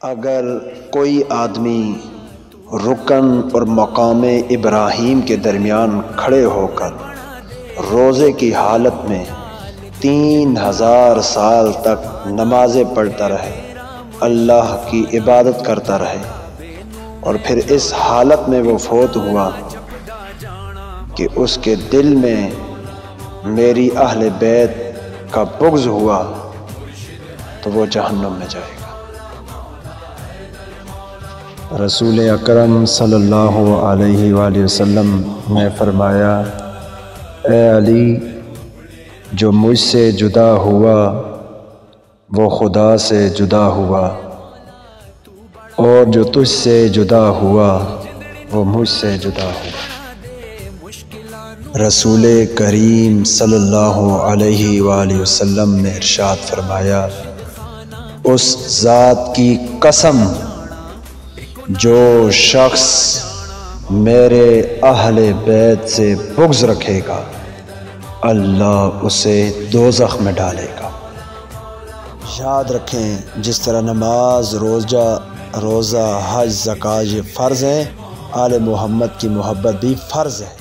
اگر کوئی آدمی رکن اور مقام ابراہیم کے درمیان کھڑے ہو کر روزے کی حالت میں 3000 سال تک نمازیں پڑھتا رہے، اللہ کی عبادت کرتا رہے، اور پھر اس حالت میں وہ فوت ہوا کہ اس کے دل میں میری اہل بیت کا بغض ہوا، تو وہ جہنم میں جائے گا۔ رسول اکرم صلی اللہ علیہ وآلہ وسلم نے فرمایا، اے علی، جو مجھ سے جدا ہوا وہ خدا سے جدا ہوا، اور جو تجھ سے جدا ہوا وہ مجھ سے جدا ہوا۔ رسول کریم صلی اللہ علیہ وآلہ وسلم نے ارشاد فرمایا، اس ذات کی قسم جو شخص میرے اہل بیت سے بغض رکھے گا، اللہ اسے دوزخ میں ڈالے گا۔ یاد رکھیں، جس طرح نماز، روزہ، حج، زکوٰۃ یہ فرض ہے، آل محمد کی محبت بھی فرض ہے۔